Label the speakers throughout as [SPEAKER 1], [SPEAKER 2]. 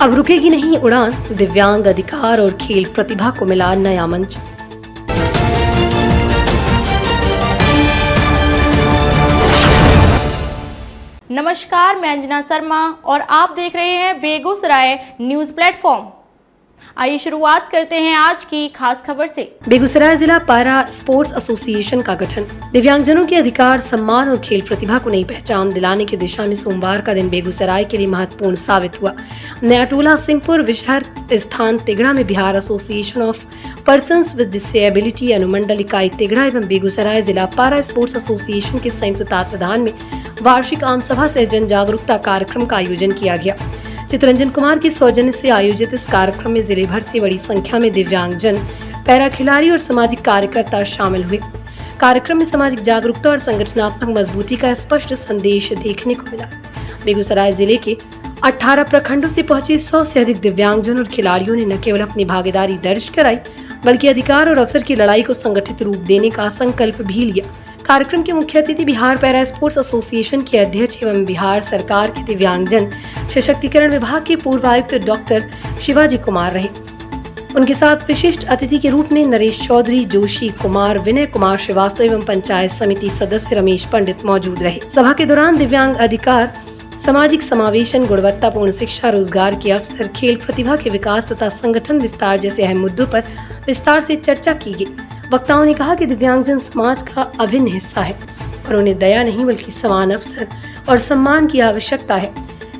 [SPEAKER 1] अब रुकेगी नहीं उड़ान, दिव्यांग अधिकार और खेल प्रतिभा को मिला नया मंच।
[SPEAKER 2] नमस्कार, मैं अंजना शर्मा और आप देख रहे हैं बेगूसराय न्यूज प्लेटफॉर्म। आइए शुरुआत करते हैं आज की खास खबर से।
[SPEAKER 1] बेगूसराय जिला पारा स्पोर्ट्स एसोसिएशन का गठन। दिव्यांगजनों के अधिकार, सम्मान और खेल प्रतिभा को नई पहचान दिलाने की दिशा में सोमवार का दिन बेगूसराय के लिए महत्वपूर्ण साबित हुआ। नया टोला सिंहपुर विषहर स्थान तिगड़ा में Bihar association of persons with disability अनुमंडल इकाई तिगड़ा एवं बेगूसराय जिला पारा स्पोर्ट्स एसोसिएशन के संयुक्त तत्वाधान में वार्षिक आम सभा सह जन जागरूकता कार्यक्रम का आयोजन किया गया। चितरंजन कुमार की सौजन्य से आयोजित इस कार्यक्रम में जिले भर से बड़ी संख्या में दिव्यांगजन, पैरा खिलाड़ी और सामाजिक कार्यकर्ता शामिल हुए। कार्यक्रम में सामाजिक जागरूकता और संगठनात्मक मजबूती का स्पष्ट संदेश देखने को मिला। बेगूसराय जिले के 18 प्रखंडों से पहुंचे 100 से अधिक दिव्यांगजन और खिलाड़ियों ने न केवल अपनी भागीदारी दर्ज कराई, बल्कि अधिकार और अवसर की लड़ाई को संगठित रूप देने का संकल्प भी लिया। कार्यक्रम के मुख्य अतिथि बिहार पैरा स्पोर्ट्स एसोसिएशन के अध्यक्ष एवं बिहार सरकार के दिव्यांगजन सशक्तिकरण विभाग के पूर्व आयुक्त डॉक्टर शिवाजी कुमार रहे। उनके साथ विशिष्ट अतिथि के रूप में नरेश चौधरी, जोशी कुमार, विनय कुमार श्रीवास्तव एवं पंचायत समिति सदस्य रमेश पंडित मौजूद रहे। सभा के दौरान दिव्यांग अधिकार, सामाजिक समावेशन, गुणवत्तापूर्ण शिक्षा, रोजगार के अवसर, खेल प्रतिभा के विकास तथा संगठन विस्तार जैसे अहम मुद्दों पर विस्तार से चर्चा की गई। वक्ताओं ने कहा कि दिव्यांगजन समाज का अभिन्न हिस्सा है और उन्हें दया नहीं बल्कि समान अवसर और सम्मान की आवश्यकता है।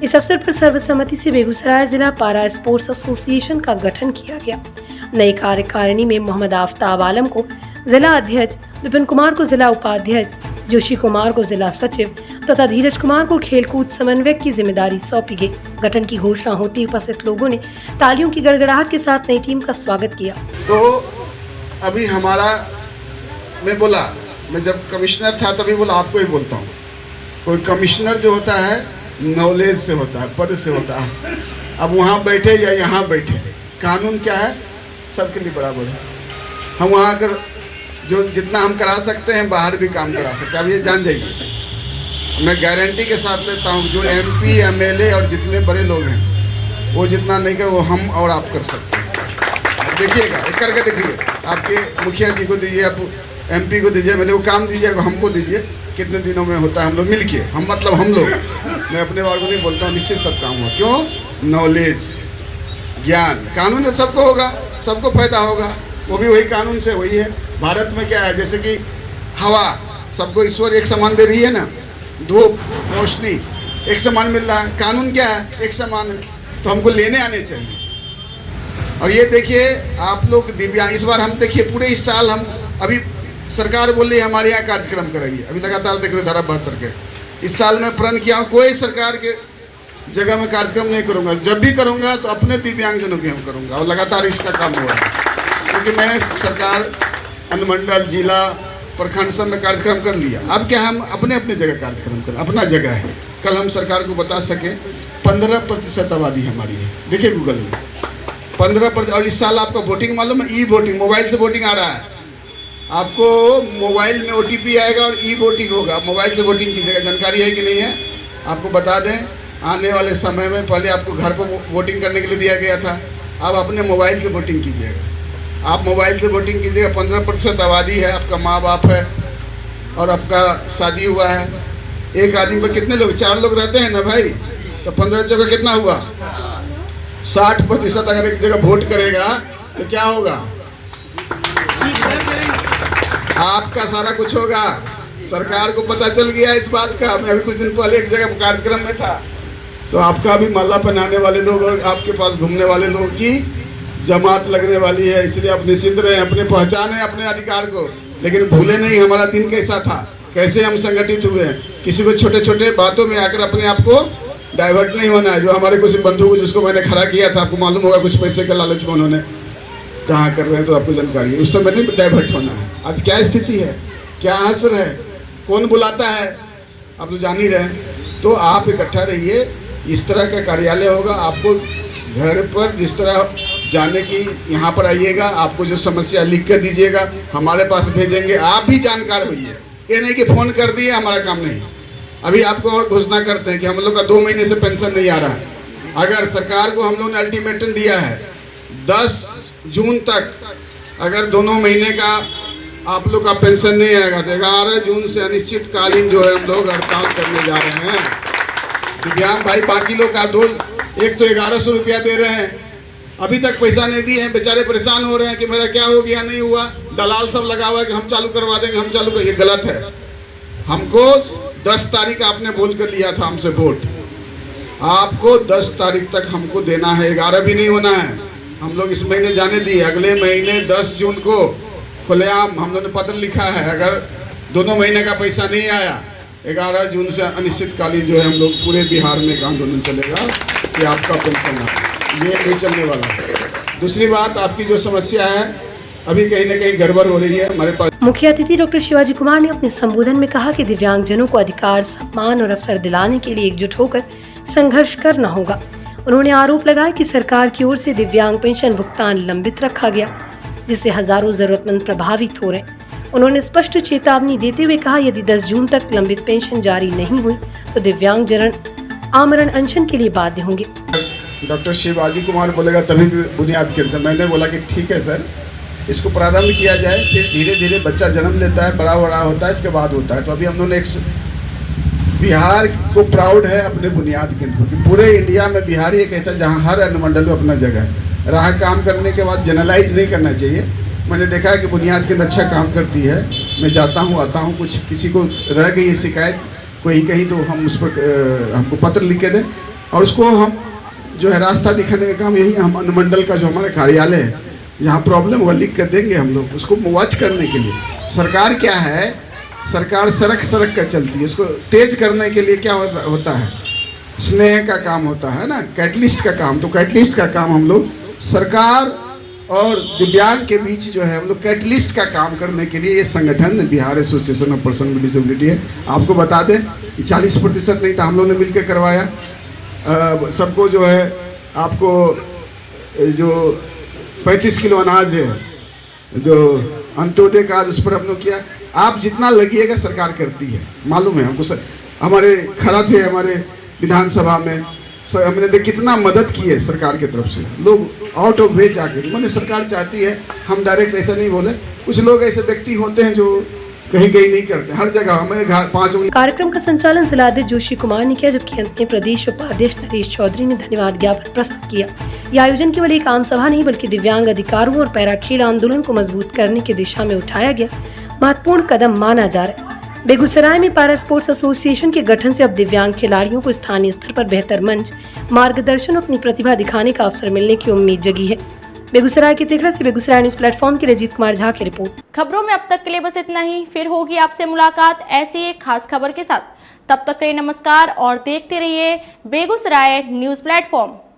[SPEAKER 1] इस अवसर पर सर्वसम्मति से बेगूसराय जिला पारा स्पोर्ट्स एसोसिएशन का गठन किया गया। नई कार्यकारिणी में मोहम्मद आफ्ताब आलम को जिला अध्यक्ष, विपिन कुमार को जिला उपाध्यक्ष, जोशी कुमार को जिला सचिव तथा धीरज कुमार को खेलकूद समन्वयक की जिम्मेदारी सौंपी गई। गठन की घोषणा होती उपस्थित लोगों ने तालियों की गड़गड़ाहट के साथ नई टीम का स्वागत किया।
[SPEAKER 3] तो अभी हमारा, मैं जब कमिश्नर था तभी बोला, आपको ही बोलता हूँ, कोई कमिश्नर जो होता है नॉलेज से होता है, पद से होता है। अब वहाँ बैठे या यहाँ बैठे, कानून क्या है, सबके लिए बराबर है। हम वहाँ कर जो जितना हम करा सकते हैं बाहर भी काम करा सकते हैं। अब ये जान जाइए, मैं गारंटी के साथ लेता हूँ, जो MP, MLA और जितने बड़े लोग हैं वो जितना नहीं कर, वो हम और आप कर सकते हैं। देखिएगा, एक करके देखिए, आपके मुखिया जी को दीजिए, आप MP को दीजिए, मैंने वो काम दीजिए, हमको दीजिए, कितने दिनों में होता है। हम लोग मिल के, हम लोग, मैं अपने बारे को नहीं बोलता हूँ, निश्चित सब काम हुआ। क्यों? नॉलेज, ज्ञान, कानून तो सबको होगा, सबको फायदा होगा, वो भी वही कानून से वही है। भारत में क्या है, जैसे कि हवा सबको ईश्वर एक समान दे रही है ना, धूप, रोशनी एक समान मिल रहा है। कानून क्या है, एक समान है, तो हमको लेने आने चाहिए। और ये देखिए आप लोग दिव्यांग, इस बार हम देखिए पूरे इस साल हम, अभी सरकार बोल रही है हमारे यहाँ कार्यक्रम कराइए, अभी लगातार देख रहे धारा 72 के। इस साल मैं प्रण किया हूँ, कोई सरकार के जगह में कार्यक्रम नहीं करूँगा, जब भी करूँगा तो अपने दिव्यांगजनों के हम करूँगा, और लगातार इसका काम हुआ है। क्योंकि मैं सरकार, अनुमंडल, जिला, प्रखंड सब में कार्यक्रम कर लिया। अब क्या हम अपने अपने जगह कार्यक्रम करें, अपना जगह है। कल हम सरकार को बता सके 15% आबादी हमारी है, देखिए गूगल में 15%। और इस साल आपका वोटिंग मालूम है, ई-वोटिंग, मोबाइल से वोटिंग आ रहा है। आपको मोबाइल में OTP आएगा और ई-वोटिंग होगा। मोबाइल से वोटिंग कीजिएगा, जानकारी है कि नहीं है आपको बता दें। आने वाले समय में पहले आपको घर पर वोटिंग करने के लिए दिया गया था, अब अपने मोबाइल से वोटिंग कीजिएगा। आप मोबाइल से वोटिंग कीजिएगा। 15% आबादी है, आपका माँ बाप है और आपका शादी हुआ है। एक आदमी पर कितने लोग, 4 लोग रहते हैं ना भाई, तो 15 जगह कितना हुआ, 60% अगर एक जगह वोट करेगा तो क्या होगा, आपका सारा कुछ होगा। सरकार को पता चल गया इस बात का। मैं अभी कुछ दिन पहले एक जगह कार्यक्रम में था, तो आपका भी माला पहनाने वाले लोग और आपके पास घूमने वाले लोग की जमात लगने वाली है। इसलिए आप निश्चिंत रहें, अपने पहचाने अपने अधिकार को, लेकिन भूले नहीं हमारा दिन कैसा था, कैसे हम संगठित हुए हैं। किसी को छोटे छोटे बातों में आकर अपने आप को डाइवर्ट नहीं होना है। जो हमारे कुछ बंधु को, जिसको मैंने खड़ा किया था, आपको मालूम होगा, कुछ पैसे के लालच में उन्होंने कहाँ कर रहे हैं तो आपको जानकारी है, उस समय नहीं डाइवर्ट होना है। आज क्या स्थिति है, क्या असर है, कौन बुलाता है, आप तो जान ही रहे हैं। तो आप इकट्ठा रहिए, इस तरह का कार्यालय होगा। आपको घर पर जिस तरह जाने की, यहाँ पर आइएगा, आपको जो समस्या लिख कर दीजिएगा, हमारे पास भेजेंगे, आप भी जानकार होइए। ये नहीं कि फ़ोन कर दिए हमारा काम नहीं। अभी आपको और घोषणा करते हैं कि हम लोग का 2 महीने से पेंशन नहीं आ रहा है, अगर सरकार को हम लोगों ने अल्टीमेटम दिया है 10 जून तक अगर दोनों महीने का आप लोग का पेंशन नहीं आएगा तो 11 जून से अनिश्चितकालीन जो है हम लोग हड़ताल करने जा रहे हैं। दिव्यांग भाई बाकी लोग का एक तो 1100 रुपया दे रहे हैं, अभी तक पैसा नहीं दिए हैं, बेचारे परेशान हो रहे हैं कि मेरा क्या हो गया नहीं हुआ, दलाल सब लगा हुआ है कि हम चालू करवा देंगे, हम चालू कर, ये गलत है। हमको 10 तारीख आपने बोल कर लिया था हमसे वोट, आपको 10 तारीख तक हमको देना है, 11 भी नहीं होना है। हम लोग इस महीने जाने दिए, अगले महीने 10 जून को खुलेआम हम लोगों ने पत्र लिखा है, अगर दोनों महीने का पैसा नहीं आया 11 जून से अनिश्चितकालीन जो है हम लोग पूरे बिहार में एक आंदोलन चलेगा कि आपका पेंशन है, ये नहीं चलने वाला है। दूसरी बात, आपकी जो समस्या है अभी कहीं ना कहीं गड़बड़ हो रही है हमारे पास।
[SPEAKER 1] मुख्य अतिथि डॉक्टर शिवाजी कुमार ने अपने संबोधन में कहा कि दिव्यांगजनों को अधिकार, सम्मान और अवसर दिलाने के लिए एकजुट होकर संघर्ष करना होगा। उन्होंने आरोप लगाया कि सरकार की ओर से दिव्यांग पेंशन भुगतान लंबित रखा गया, जिससे हजारों जरूरतमंद प्रभावित हो रहे हैं। उन्होंने स्पष्ट चेतावनी देते हुए कहा, यदि 10 जून तक लंबित पेंशन जारी नहीं हुई तो दिव्यांगजन आमरण अनशन के लिए बाध्य होंगे।
[SPEAKER 3] डॉक्टर शिवाजी कुमार बोलेगा तभी बुनियाद गिरता। मैंने बोला कि ठीक है सर, इसको प्रारंभ किया जाए, फिर धीरे धीरे बच्चा जन्म लेता है, बड़ा बड़ा होता है, इसके बाद होता है। तो अभी हम लोगों ने बिहार को प्राउड है अपने बुनियाद केंद्र की। पूरे इंडिया में बिहार एक ऐसा जहाँ हर अनुमंडल में अपना जगह है। रहा काम करने के बाद जनरलाइज नहीं करना चाहिए। मैंने देखा है कि बुनियाद केंद्र अच्छा काम करती है, मैं जाता हूँ आता हूँ, कुछ किसी को रह गई है शिकायत कोई कहीं तो हम उस पर हमको पत्र लिख के दें और उसको हम जो है रास्ता दिखाने का काम यही हम अनुमंडल का जो हमारा कार्यालय है जहाँ प्रॉब्लम होगा लिख कर देंगे हम लोग उसको वॉच करने के लिए। सरकार क्या है, सरकार सड़क कर चलती है, उसको तेज करने के लिए क्या होता है, स्नेह का काम होता है ना, कैटलिस्ट का काम। तो कैटलिस्ट का काम हम लोग सरकार और दिव्यांग के बीच जो है हम लोग कैटलिस्ट का काम करने के लिए ये संगठन Bihar association of person with disability है। आपको बता दें 40% नहीं था, हम लोगों ने मिलकर करवाया। सबको जो है आपको जो 35 किलो अनाज है जो अंत्योदय कार्ड उस पर हम लोग किया। आप जितना लगिएगा सरकार करती है, मालूम है हमको। हमारे खड़ा थे हमारे विधानसभा में, हमने देख कितना मदद की है सरकार की तरफ से। लोग आउट ऑफ वे जाके मैंने सरकार चाहती है, हम डायरेक्ट ऐसा नहीं बोले, कुछ लोग ऐसे व्यक्ति होते हैं जो कहीं नहीं करते, हर जगह हमारे घर 5
[SPEAKER 1] कार्यक्रम का संचालन जिलाध्यक्ष जोशी कुमार ने किया, जबकि अंत में प्रदेश उपाध्यक्ष नरेश चौधरी ने धन्यवाद ज्ञापन प्रस्तुत किया। यह आयोजन केवल एक आम सभा नहीं बल्कि दिव्यांग अधिकारों और पैरा खेल आंदोलन को मजबूत करने की दिशा में उठाया गया महत्वपूर्ण कदम माना जा रहा है। बेगूसराय में पैरा स्पोर्ट्स एसोसिएशन के गठन से अब दिव्यांग खिलाड़ियों को स्थानीय स्तर पर बेहतर मंच, मार्गदर्शन और अपनी प्रतिभा दिखाने का अवसर मिलने की उम्मीद जगी है। बेगूसराय के तिगड़ा से बेगूसराय न्यूज प्लेटफॉर्म के लिए अजीत कुमार झा की रिपोर्ट।
[SPEAKER 2] खबरों में अब तक के लिए बस इतना ही, फिर होगी आपसे मुलाकात ऐसी एक खास खबर के साथ। तब तक के लिए नमस्कार और देखते रहिए बेगूसराय न्यूज प्लेटफॉर्म।